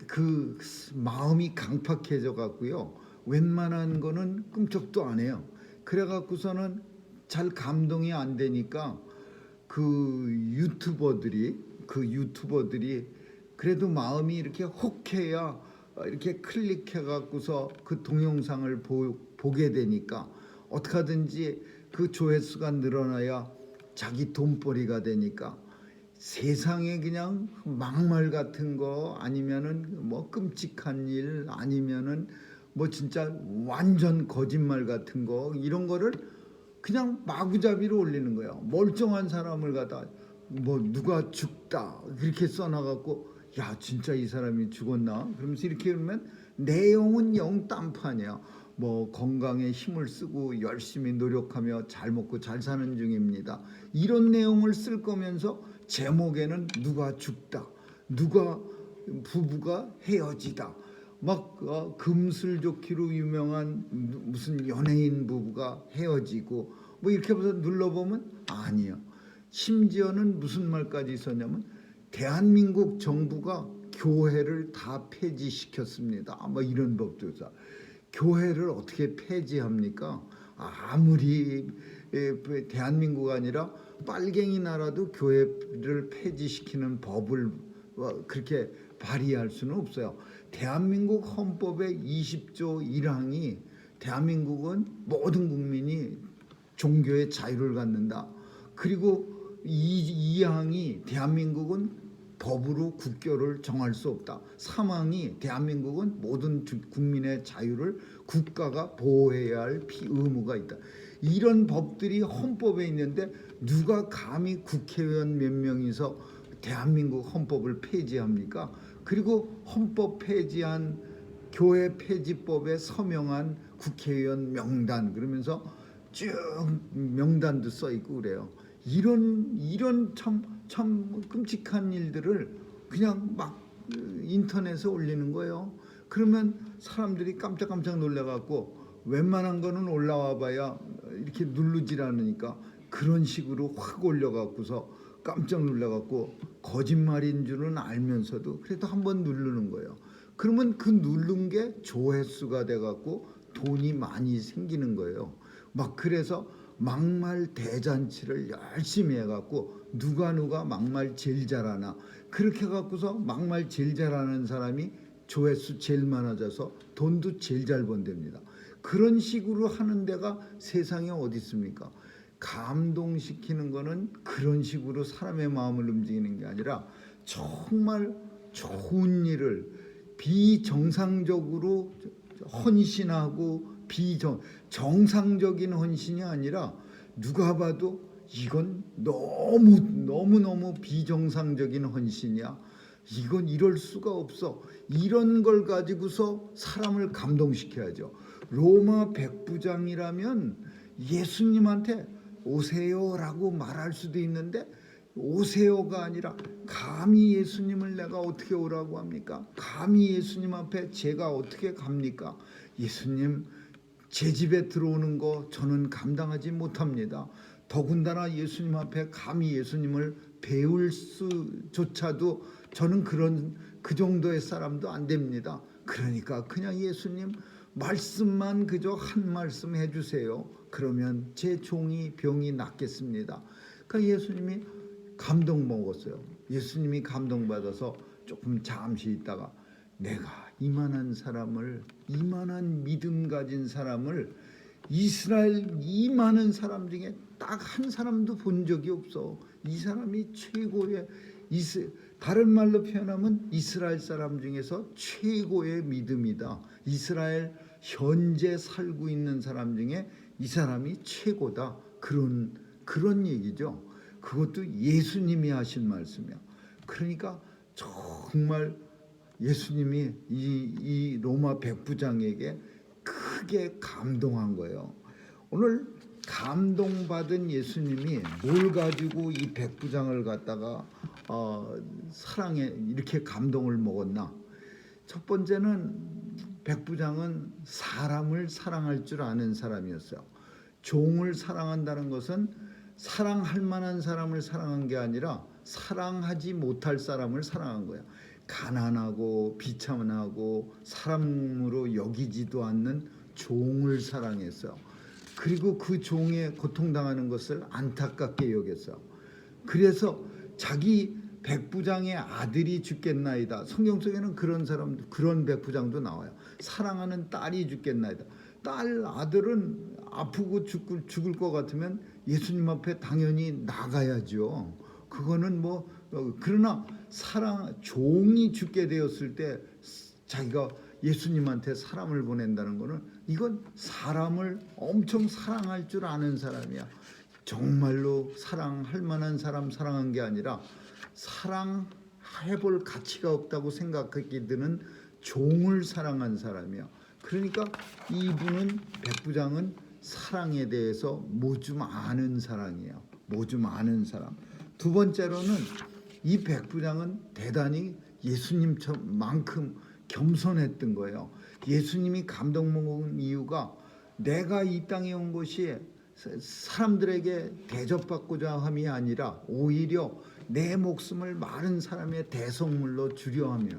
그 마음이 강팍해져 갖고요, 웬만한 거는 꿈쩍도 안 해요. 그래 갖고서는 잘 감동이 안 되니까 그 유튜버들이 그래도 마음이 이렇게 혹해야 이렇게 클릭해 갖고서 그 동영상을 보게 되니까 어떻게든지 그 조회수가 늘어나야 자기 돈벌이가 되니까, 세상에 그냥 막말 같은 거 아니면은 뭐 끔찍한 일 아니면은 뭐 진짜 완전 거짓말 같은 거, 이런 거를 그냥 마구잡이로 올리는 거예요. 멀쩡한 사람을 갖다 뭐 누가 죽다 그렇게 써놔갖고, 야 진짜 이 사람이 죽었나 그러면서 이렇게 그러면 내용은 영 딴판이야. 뭐 건강에 힘을 쓰고 열심히 노력하며 잘 먹고 잘 사는 중입니다, 이런 내용을 쓸 거면서 제목에는 누가 죽다, 누가 부부가 헤어지다, 막 금슬좋기로 유명한 무슨 연예인 부부가 헤어지고 뭐 이렇게 해서 눌러보면 아니요. 심지어는 무슨 말까지 있었냐면, 대한민국 정부가 교회를 다 폐지시켰습니다. 뭐 이런 법도 있어. 교회를 어떻게 폐지합니까? 아무리 대한민국 아니라 빨갱이 나라도 교회를 폐지시키는 법을 그렇게 발의할 수는 없어요. 대한민국 헌법의 20조 1항이 대한민국은 모든 국민이 종교의 자유를 갖는다. 그리고 이 2항이 대한민국은 법으로 국교를 정할 수 없다. 3항이 대한민국은 모든 국민의 자유를 국가가 보호해야 할 의무가 있다. 이런 법들이 헌법에 있는데 누가 감히 국회의원 몇 명이서 대한민국 헌법을 폐지합니까? 그리고 헌법 폐지한 교회 폐지법에 서명한 국회의원 명단 그러면서 쭉 명단도 써 있고 그래요. 이런 참 끔찍한 일들을 그냥 막 인터넷에 올리는 거예요. 그러면 사람들이 깜짝깜짝 놀라갖고 웬만한 거는 올라와봐야 이렇게 누르질 않으니까 그런 식으로 확 올려갖고서 깜짝 놀라갖고 거짓말인 줄은 알면서도 그래도 한번 누르는 거예요. 그러면 그 누른 게 조회수가 돼갖고 돈이 많이 생기는 거예요. 막 그래서 막말 대잔치를 열심히 해갖고 누가 막말 제일 잘하나 그렇게 해갖고서 막말 제일 잘하는 사람이 조회수 제일 많아져서 돈도 제일 잘 번답니다. 그런 식으로 하는 데가 세상에 어디 있습니까? 감동시키는 거는 그런 식으로 사람의 마음을 움직이는 게 아니라 정말 좋은 일을 비정상적으로 헌신하고 정상적인 헌신이 아니라 누가 봐도 이건 너무 비정상적인 헌신이야. 이건 이럴 수가 없어. 이런 걸 가지고서 사람을 감동시켜야죠. 로마 백부장이라면 예수님한테 오세요라고 말할 수도 있는데 오세요가 아니라 감히 예수님을 내가 어떻게 오라고 합니까? 감히 예수님 앞에 제가 어떻게 갑니까? 예수님 제 집에 들어오는 거 저는 감당하지 못합니다. 더군다나 예수님 앞에 감히 예수님을 배울 수조차도 저는 그 정도의 사람도 안 됩니다. 그러니까 그냥 예수님 말씀만 그저 한 말씀 해주세요. 그러면 제 종이 병이 낫겠습니다. 그러니까 예수님이 감동 먹었어요. 예수님이 감동받아서 조금 잠시 있다가 내가 이만한 믿음 가진 사람을 이스라엘 이 많은 사람 중에 딱 한 사람도 본 적이 없어. 이 사람이 최고의 다른 말로 표현하면 이스라엘 사람 중에서 최고의 믿음이다. 이스라엘 현재 살고 있는 사람 중에 이 사람이 최고다. 그런 얘기죠. 그것도 예수님이 하신 말씀이야. 그러니까 정말 예수님이 이 로마 백부장에게 크게 감동한 거예요. 오늘 감동받은 예수님이 뭘 가지고 이 백부장을 갖다가 사랑에 이렇게 감동을 먹었나? 첫 번째는 백부장은 사람을 사랑할 줄 아는 사람이었어요. 종을 사랑한다는 것은 사랑할 만한 사람을 사랑한 게 아니라 사랑하지 못할 사람을 사랑한 거야. 가난하고 비참하고 사람으로 여기지도 않는 종을 사랑했어요. 그리고 그 종의 고통당하는 것을 안타깝게 여겼어요. 그래서 자기 백부장의 아들이 죽겠나이다. 성경 속에는 그런 백부장도 나와요. 사랑하는 딸이 죽겠나이다. 아들은 아프고 죽을 것 같으면 예수님 앞에 당연히 나가야죠. 그거는 그러나 종이 죽게 되었을 때 자기가 예수님한테 사람을 보낸다는 거는 이건 사람을 엄청 사랑할 줄 아는 사람이야. 정말로 사랑할 만한 사람 사랑한 게 아니라 사랑해볼 가치가 없다고 생각하게 드는 종을 사랑한 사람이야. 그러니까 이분은 백부장은 사랑에 대해서 뭐좀 아는 사람이에요. 뭐좀 아는 사람. 두 번째로는 이 백부장은 대단히 예수님만큼 겸손했던 거예요. 예수님이 감동 먹은 이유가 내가 이 땅에 온 것이 사람들에게 대접받고자 함이 아니라 오히려 내 목숨을 많은 사람의 대속물로 주려 하며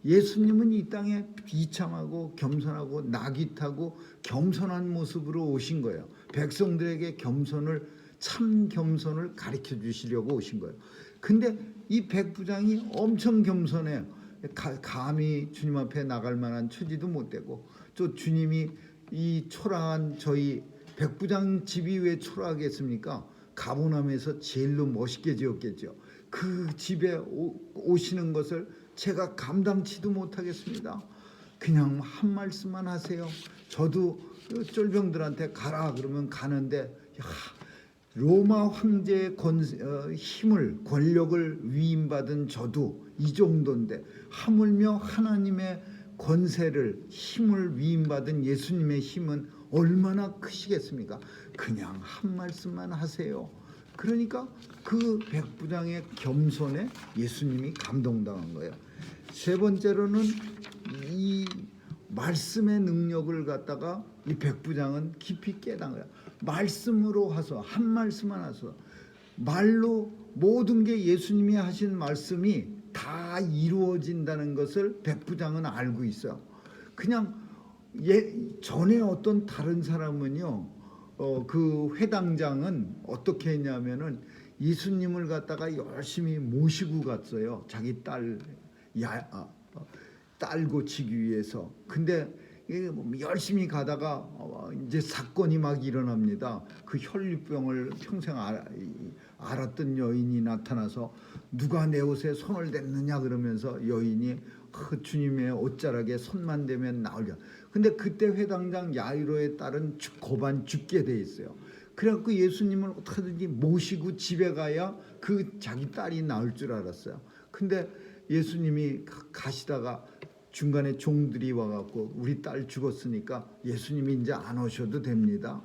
예수님은 이 땅에 비참하고 겸손하고 낙이 타고 겸손한 모습으로 오신 거예요. 백성들에게 참 겸손을 가르쳐 주시려고 오신 거예요. 근데 이 백부장이 엄청 겸손해요. 감히 주님 앞에 나갈 만한 처지도 못 되고 또 주님이 이 초라한 저희 백부장 집이 왜 초라하겠습니까? 가보남에서 제일로 멋있게 지었겠죠. 그 집에 오시는 것을 제가 감당치도 못하겠습니다. 그냥 한 말씀만 하세요. 저도 쫄병들한테 가라 그러면 가는데 로마 황제의 권력을 위임받은 저도 이 정도인데 하물며 하나님의 힘을 위임받은 예수님의 힘은 얼마나 크시겠습니까? 그냥 한 말씀만 하세요. 그러니까 그 백부장의 겸손에 예수님이 감동당한 거예요. 세 번째로는 이 말씀의 능력을 갖다가 이 백부장은 깊이 깨달은 거예요. 말씀으로 하소, 한 말씀만 하소. 말로 모든 게 예수님이 하신 말씀이 다 이루어진다는 것을 백부장은 알고 있어요. 그냥 전에 어떤 다른 사람은요, 그 회당장은 어떻게 했냐면은 예수님을 갖다가 열심히 모시고 갔어요. 자기 딸 딸 고치기 위해서. 근데 열심히 가다가 이제 사건이 막 일어납니다. 그 혈류병을 평생 앓았던 여인이 나타나서 누가 내 옷에 손을 댔느냐 그러면서 여인이 주님의 옷자락에 손만 대면 나으려. 근데 그때 회당장 야이로의 딸은 고반 죽게 돼 있어요. 그래갖고 예수님을 어떻게든지 모시고 집에 가야 그 자기 딸이 나을 줄 알았어요. 근데 예수님이 가시다가 중간에 종들이 와갖고 우리 딸 죽었으니까 예수님이 이제 안 오셔도 됩니다.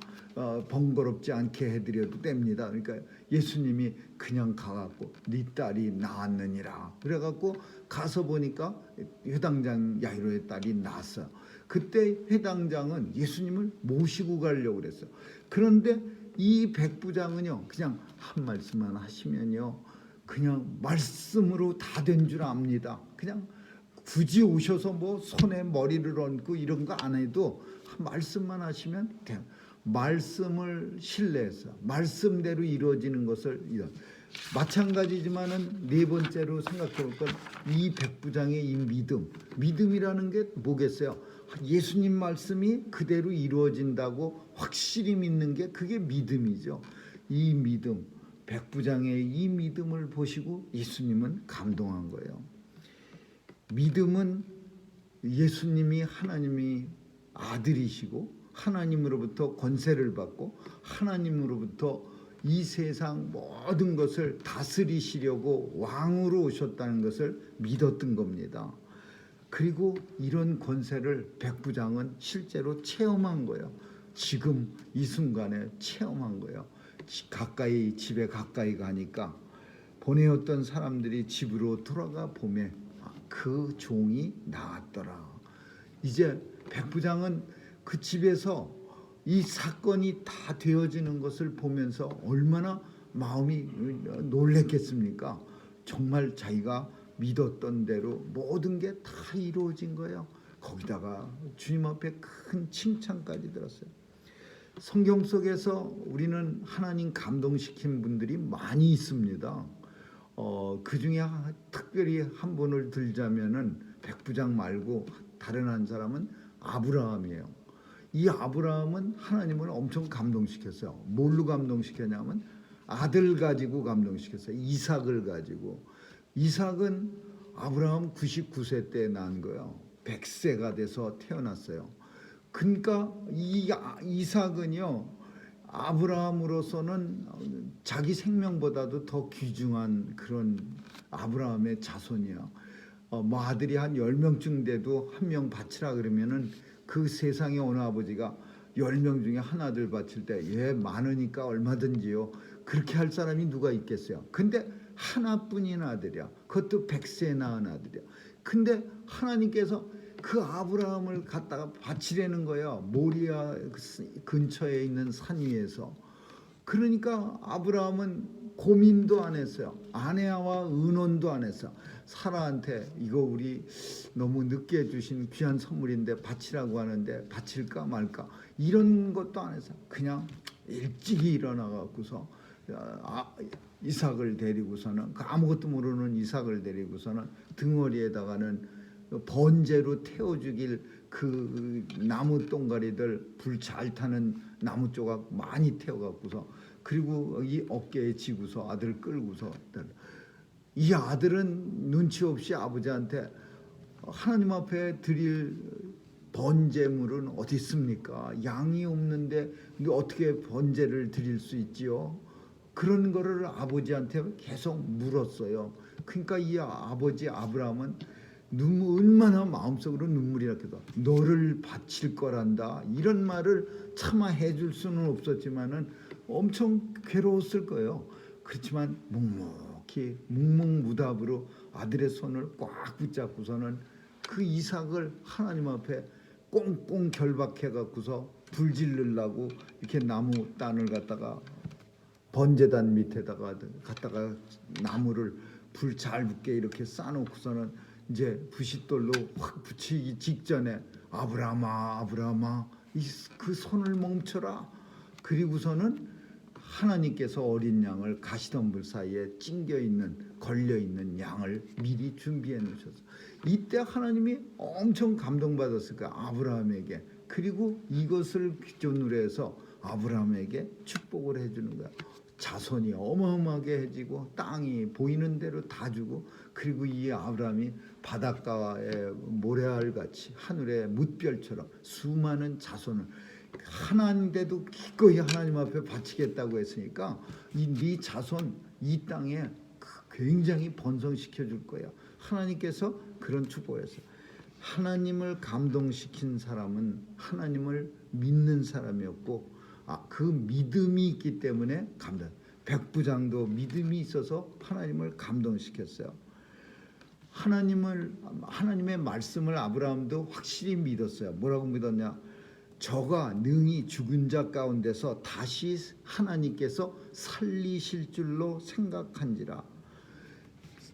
번거롭지 않게 해드려도 됩니다. 그러니까 예수님이 그냥 가갖고 네 딸이 나았느니라. 그래갖고 가서 보니까 회당장 야이로의 딸이 나았어요. 그때 회당장은 예수님을 모시고 가려고 그랬어요. 그런데 이 백부장은요, 그냥 한 말씀만 하시면요, 그냥 말씀으로 다 된 줄 압니다. 그냥 굳이 오셔서 뭐 손에 머리를 얹고 이런 거 안 해도 말씀만 하시면 돼요. 말씀을 신뢰해서 말씀대로 이루어지는 것을 마찬가지지만은 네 번째로 생각해 볼 건 이 백부장의 이 믿음이라는 게 뭐겠어요? 예수님 말씀이 그대로 이루어진다고 확실히 믿는 게 그게 믿음이죠. 이 믿음, 백부장의 이 믿음을 보시고 예수님은 감동한 거예요. 믿음은 예수님이 하나님이 아들이시고 하나님으로부터 권세를 받고 하나님으로부터 이 세상 모든 것을 다스리시려고 왕으로 오셨다는 것을 믿었던 겁니다. 그리고 이런 권세를 백부장은 실제로 체험한 거예요. 지금 이 순간에 체험한 거예요. 집에 가까이 가니까 보내었던 사람들이 집으로 돌아가 보면 그 종이 나왔더라. 이제 백부장은 그 집에서 이 사건이 다 되어지는 것을 보면서 얼마나 마음이 놀랬겠습니까? 정말 자기가 믿었던 대로 모든 게 다 이루어진 거예요. 거기다가 주님 앞에 큰 칭찬까지 들었어요. 성경 속에서 우리는 하나님 감동시킨 분들이 많이 있습니다. 그 중에 특별히 한 분을 들자면은 백부장 말고 다른 한 사람은 아브라함이에요. 이 아브라함은 하나님을 엄청 감동시켰어요. 뭘로 감동시켰냐면 아들 가지고 감동시켰어요. 이삭을 가지고. 이삭은 아브라함 99세 때 난 거예요. 100세가 돼서 태어났어요. 그러니까 이 이삭은요, 아브라함으로서는 자기 생명보다도 더 귀중한 그런 아브라함의 자손이야. 뭐 아들이 한 10명쯤 돼도 한 명 바치라 그러면은 그 세상에 어느 아버지가 10명 중에 하나들 바칠 때 얘 많으니까 얼마든지요. 그렇게 할 사람이 누가 있겠어요. 근데 하나뿐인 아들이야. 그것도 100세 낳은 아들이야. 근데 하나님께서 그 아브라함을 갖다가 바치려는 거야. 모리아 근처에 있는 산 위에서. 그러니까 아브라함은 고민도 안 했어요. 아내와 의논도 안 했어. 사라한테 이거 우리 너무 늦게 주신 귀한 선물인데 바치라고 하는데 바칠까 말까 이런 것도 안 했어. 그냥 일찍이 일어나 갖고서 이삭을 데리고서는 아무것도 모르는 이삭을 데리고서는 등허리에다가는 번제로 태워 죽일 그 나무 동가리들 불 잘 타는 나무 조각 많이 태워 갖고서 그리고 이 어깨에 지고서 아들을 끌고서 이 아들은 눈치 없이 아버지한테 하나님 앞에 드릴 번제물은 어디 있습니까? 양이 없는데 어떻게 번제를 드릴 수 있지요? 그런 거를 아버지한테 계속 물었어요. 그러니까 이 아버지 아브라함은 얼마나 마음속으로 눈물이 났겠다. 너를 바칠 거란다. 이런 말을 차마 해줄 수는 없었지만은 엄청 괴로웠을 거예요. 그렇지만 묵묵히 묵묵무답으로 아들의 손을 꽉 붙잡고서는 그 이삭을 하나님 앞에 꽁꽁 결박해 갖고서 불 지르려고 이렇게 나무 단을 갖다가 번제단 밑에다가 갖다가 나무를 불 잘 붙게 이렇게 쌓아놓고서는 이제 부싯돌로 확 붙이기 직전에 아브라함아 아브라함아 그 손을 멈춰라. 그리고서는 하나님께서 어린 양을 가시덤불 사이에 걸려있는 양을 미리 준비해 놓으셔서 이때 하나님이 엄청 감동받았을 거야, 아브라함에게. 그리고 이것을 기준으로 해서 아브라함에게 축복을 해주는 거야. 자손이 어마어마하게 해지고 땅이 보이는 대로 다 주고, 그리고 이 아브라함이 바닷가의 모래알같이 하늘의 뭇별처럼 수많은 자손을 하나인데도 기꺼이 하나님 앞에 바치겠다고 했으니까 네 자손 이 땅에 굉장히 번성시켜 줄 거야. 하나님께서 그런 축복을 했어요. 하나님을 감동시킨 사람은 하나님을 믿는 사람이었고, 그 믿음이 있기 때문에 감동. 백부장도 믿음이 있어서 하나님을 감동시켰어요. 하나님의 말씀을 아브라함도 확실히 믿었어요. 뭐라고 믿었냐? 저가 능히 죽은 자 가운데서 다시 하나님께서 살리실 줄로 생각한지라.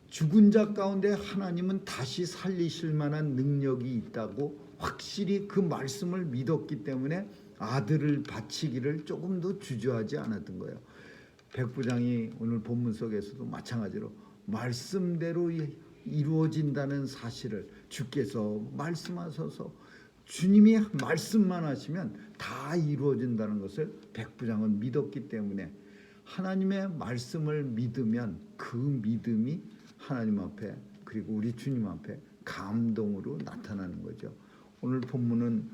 죽은 자 가운데 하나님은 다시 살리실 만한 능력이 있다고 확실히 그 말씀을 믿었기 때문에 아들을 바치기를 조금도 주저하지 않았던 거예요. 백부장이 오늘 본문 속에서도 마찬가지로 말씀대로 이루어진다는 사실을 주께서 말씀하셔서 주님이 말씀만 하시면 다 이루어진다는 것을 백부장은 믿었기 때문에 하나님의 말씀을 믿으면 그 믿음이 하나님 앞에 그리고 우리 주님 앞에 감동으로 나타나는 거죠. 오늘 본문은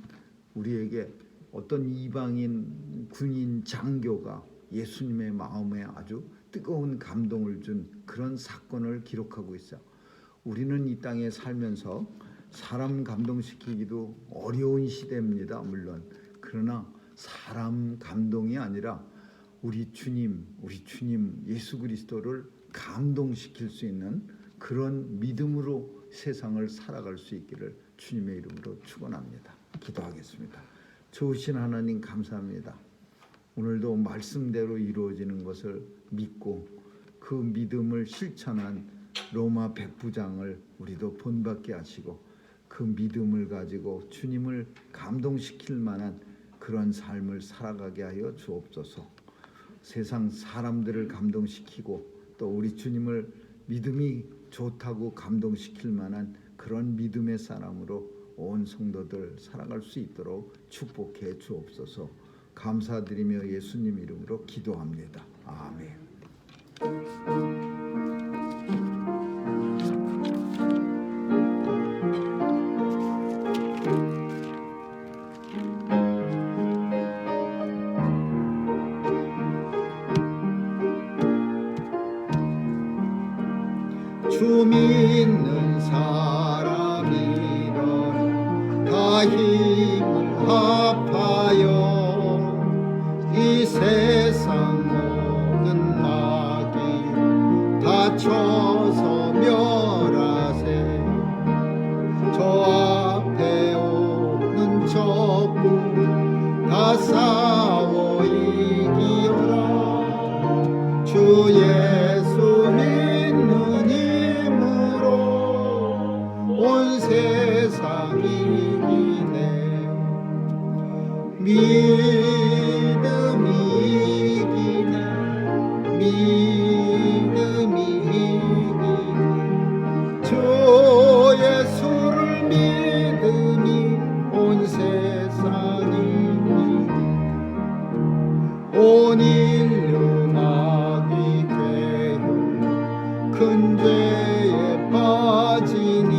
우리에게 어떤 이방인 군인 장교가 예수님의 마음에 아주 뜨거운 감동을 준 그런 사건을 기록하고 있어요. 우리는 이 땅에 살면서 사람 감동시키기도 어려운 시대입니다. 물론. 그러나 사람 감동이 아니라 우리 주님 예수 그리스도를 감동시킬 수 있는 그런 믿음으로 세상을 살아갈 수 있기를 주님의 이름으로 축원합니다. 기도하겠습니다. 좋으신 하나님 감사합니다. 오늘도 말씀대로 이루어지는 것을 믿고 그 믿음을 실천한 로마 백부장을 우리도 본받게 하시고 그 믿음을 가지고 주님을 감동시킬 만한 그런 삶을 살아가게 하여 주옵소서. 세상 사람들을 감동시키고 또 우리 주님을 믿음이 좋다고 감동시킬 만한 그런 믿음의 사람으로 온 성도들 살아갈 수 있도록 축복해 주옵소서. 감사드리며 예수님 이름으로 기도합니다. 아멘. 주 믿는 사람이란 다 힘을 합하여 이 세상 모든 마귀 다쳐서 멸하세. 저 앞에 오는 적군 다 싸워 이기어라. 주 예수 믿는 힘으로 온 세상 이기네. 믿음이 이기네. 믿음이 이기네. 주 예수를 믿음이 온 세상이 온 인류 마귀 괴율 큰 죄에 빠지니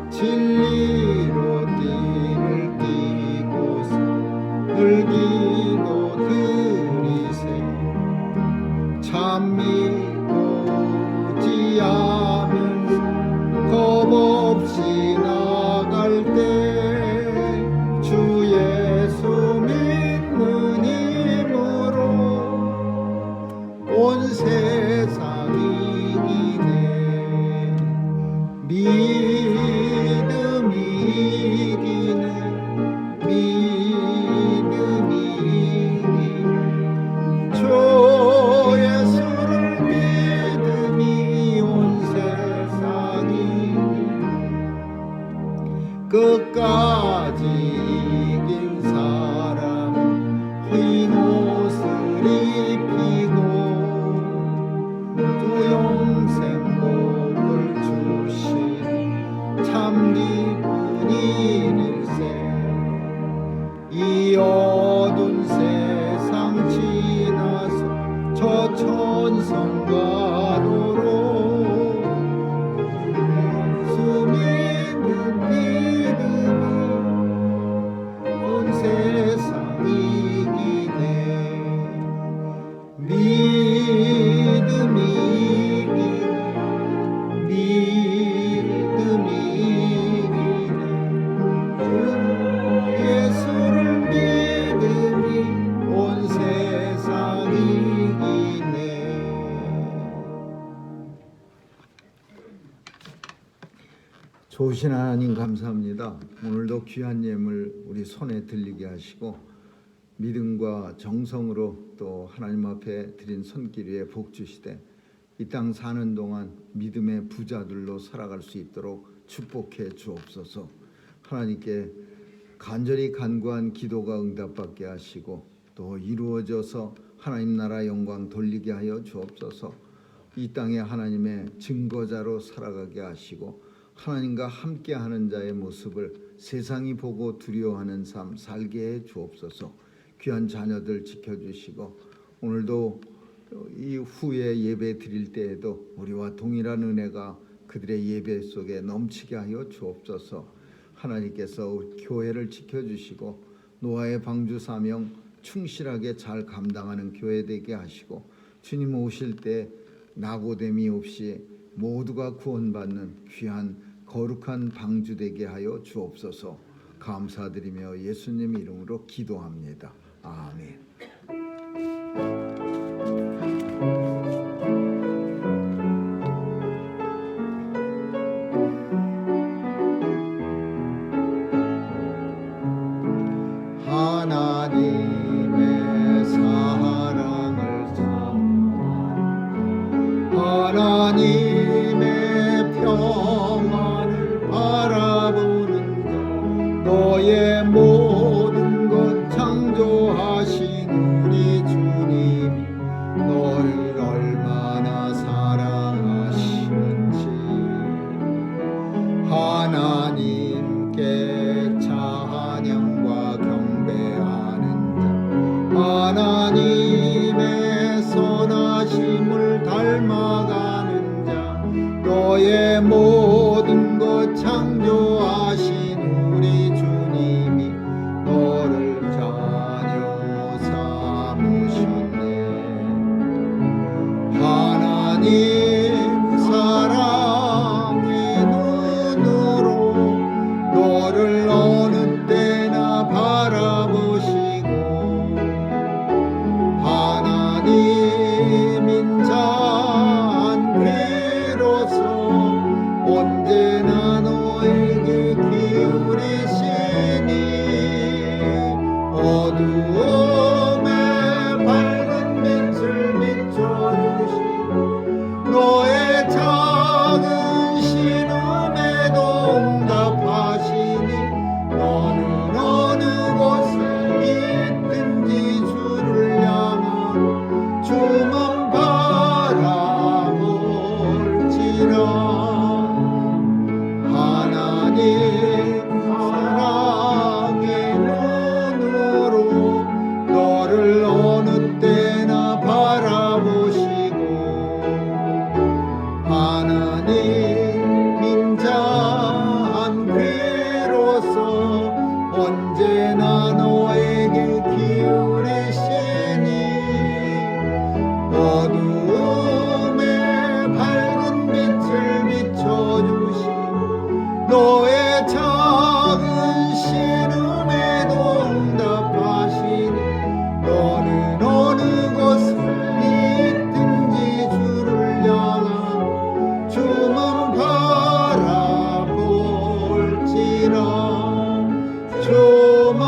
진리로 띠를 띠고서 늘 기도드리세. 참 믿고지 않으면서 겁없이 나갈 때 주 예수 믿는 힘으로 온 세상 이기네. 믿음이 이기네. 믿음이 이기네. 주 예수를 믿음이 온 세상이 끝까지 이긴 사람 흰 옷을 저 천성가도로 수많은 믿음이 온 세상 이기네. 믿음이 이기네. 믿음이 이기네. 예수를 믿음이 온 세상 이기네. 좋으신 하나님 감사합니다. 오늘도 귀한 예물 우리 손에 들리게 하시고 믿음과 정성으로 또 하나님 앞에 드린 손길 위에 복 주시되 이 땅 사는 동안 믿음의 부자들로 살아갈 수 있도록 축복해 주옵소서. 하나님께 간절히 간구한 기도가 응답받게 하시고 또 이루어져서 하나님 나라 영광 돌리게 하여 주옵소서. 이 땅에 하나님의 증거자로 살아가게 하시고 하나님과 함께하는 자의 모습을 세상이 보고 두려워하는 삶 살게 해 주옵소서. 귀한 자녀들 지켜주시고 오늘도 이 후에 예배 드릴 때에도 우리와 동일한 은혜가 그들의 예배 속에 넘치게 하여 주옵소서. 하나님께서 교회를 지켜주시고 노아의 방주 사명 충실하게 잘 감당하는 교회 되게 하시고 주님 오실 때 낙오됨이 없이 모두가 구원받는 귀한 거룩한 방주 되게 하여 주옵소서. 감사드리며 예수님 이름으로 기도합니다. 아멘. 하나님의 사랑을 사모하고 하나님의 평안을 바라보는 자 너의 모든 것 창조하신 우리 주님이 너를 얼마나 사랑하시는지 하나님께 찬양과 경배하는 자 하나님의 선하심을 닮아가는 자 너의 모든 것 창조하신 우리 주님이 너를 자녀 삼으셨네. 하나님 사랑의 눈으로 너를 어느 때나 바라보시고 하나님인 자한 귀로서 언제나 너에게 기울이시니 어두움에 밝은 빛을 비춰주시고 너의 작은 신음에도 응답하시니 너는 어느 곳에 있든지 주를 향한 주만 바라볼지라. 하나님 사랑의 눈으로 너를 어느 때나 바라보시고 하나님인 자한 귀로서 언제나 너에게 기울이시니 어두움에 밝은 빛을 비춰주시고 너의 작은 신음에도 응답하시니 너는 어느 곳에 있든지 주를 향한 주만 바라볼지라. 주만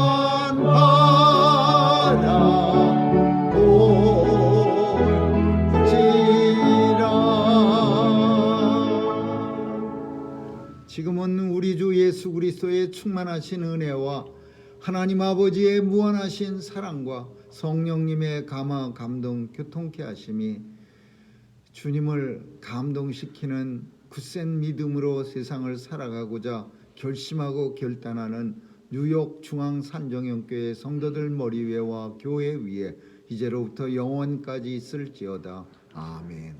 바라볼지라. 지금은 우리 주 예수 그리스도의 충만하신 은혜와 하나님 아버지의 무한하신 사랑과 성령님의 감화 감동 교통케 하심이 주님을 감동시키는 굳센 믿음으로 세상을 살아가고자 결심하고 결단하는 뉴욕 중앙 산정형교회 성도들 머리 위와 교회 위에 이제로부터 영원까지 있을지어다. 아멘.